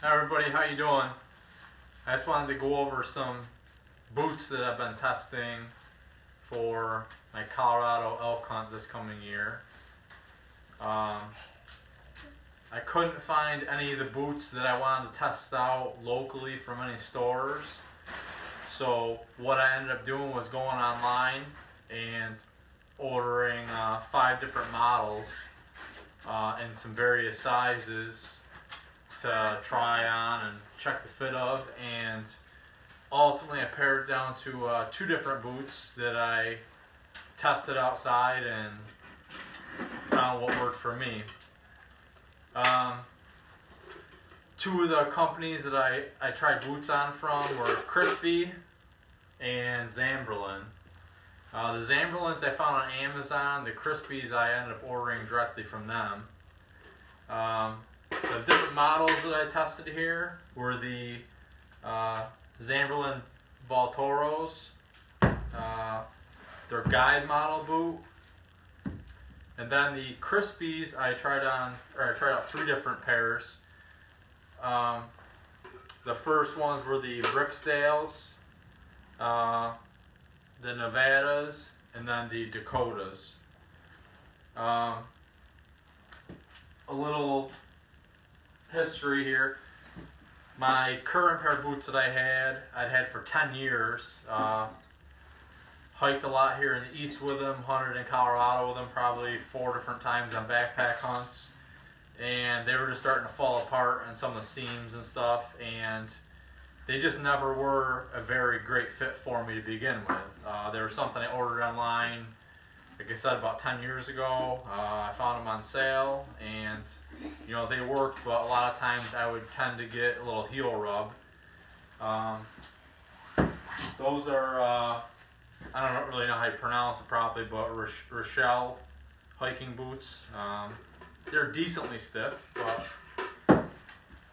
Hi everybody, how you doing? I just wanted to go over some boots that I've been testing for my Colorado elk hunt this coming year. I couldn't find any of the boots that I wanted to test out locally from any stores. So what I ended up doing was going online and ordering 5 different models in some various sizes to try on and check the fit of, and ultimately I pared it down to 2 different boots that I tested outside and found what worked for me. 2 of the companies that I tried boots on from were Crispi and Zamberlan. The Zamberlans I found on Amazon. The Crispis I ended up ordering directly from them. The different models that I tested here were the Zamberlan Boots, their guide model boot, and then the Crispis I tried out 3 different pairs. The first ones were the Bricksdales, the Nevadas, and then the Dakotas. A little history here. My current pair of boots that I'd had for 10 years. Hiked a lot here in the east with them, hunted in Colorado with them probably 4 different times on backpack hunts. And they were just starting to fall apart on some of the seams and stuff, and they just never were a very great fit for me to begin with. They were something I ordered online, like I said, about 10 years ago. I found them on sale, and they worked, but a lot of times I would tend to get a little heel rub. Those are, I don't really know how you pronounce it properly, but Rochelle hiking boots. They're decently stiff, but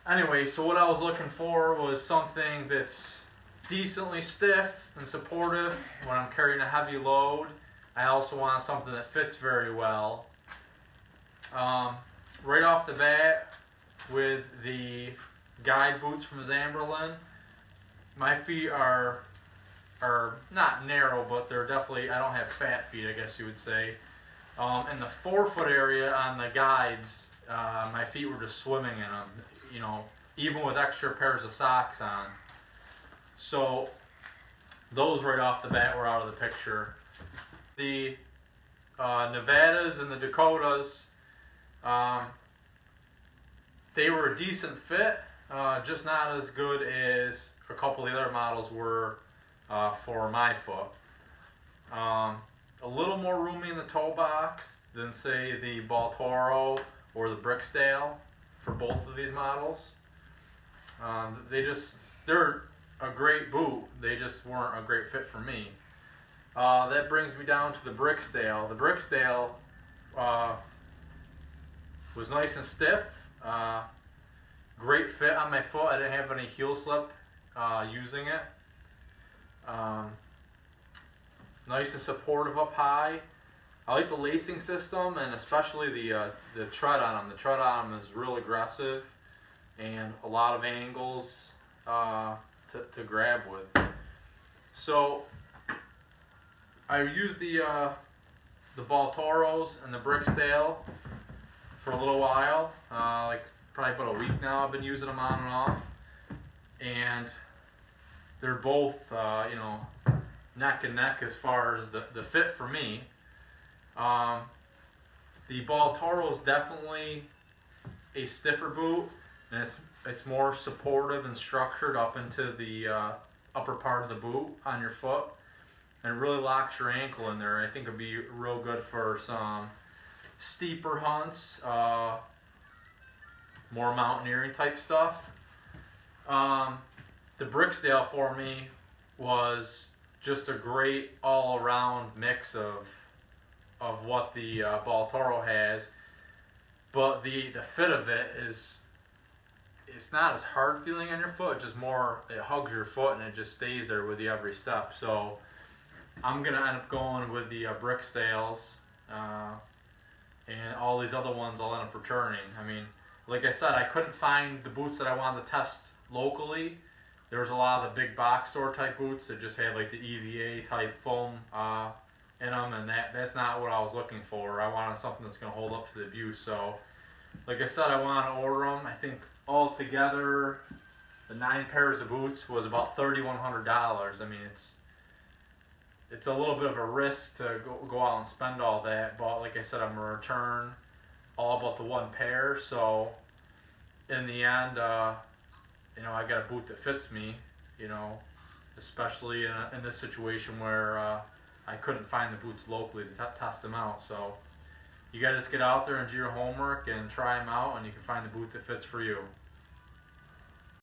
anyway, so what I was looking for was something that's decently stiff and supportive when I'm carrying a heavy load. I also want something that fits very well. Right off the bat, with the guide boots from Zamberlan, my feet are not narrow, but they're definitely, I don't have fat feet, I guess you would say. In the forefoot area on the guides, my feet were just swimming in them, even with extra pairs of socks on. So those right off the bat were out of the picture. The Nevadas and the Dakotas, they were a decent fit, just not as good as a couple of the other models were for my foot. A little more roomy in the toe box than, say, the Baltoro or the Bricksdale for both of these models. They're a great boot. They just weren't a great fit for me. That brings me down to the Bricksdale. The Bricksdale was nice and stiff. Great fit on my foot. I didn't have any heel slip using it. Nice and supportive up high. I like the lacing system, and especially the tread on them. The tread on them is real aggressive and a lot of angles to grab with. So I used the Baltoros and the Bricksdale for a little while, like probably about a week now. I've been using them on and off, and they're both neck and neck as far as the fit for me. The Baltoro is definitely a stiffer boot, and it's more supportive and structured up into the upper part of the boot on your foot, and it really locks your ankle in there. I think it'd be real good for some steeper hunts, more mountaineering type stuff. The Bricksdale for me was just a great all-around mix of what the Baltoro has, but the fit of it it's not as hard feeling on your foot. Just more, it hugs your foot and it just stays there with you every step. So I'm gonna end up going with the Bricksdales, and all these other ones I'll end up returning. I mean, like I said, I couldn't find the boots that I wanted to test locally. There was a lot of the big box store type boots that just had like the EVA type foam in them, and that's not what I was looking for. I wanted something that's going to hold up to the abuse. So, like I said, I want to order them. I think altogether, the 9 pairs of boots was about $3,100. I mean, it's a little bit of a risk to go out and spend all that, but like I said, I'm gonna return all but the 1 pair. So in the end, I got a boot that fits me. You know, especially in this situation where I couldn't find the boots locally to test them out. So you gotta just get out there and do your homework and try them out, and you can find the boot that fits for you.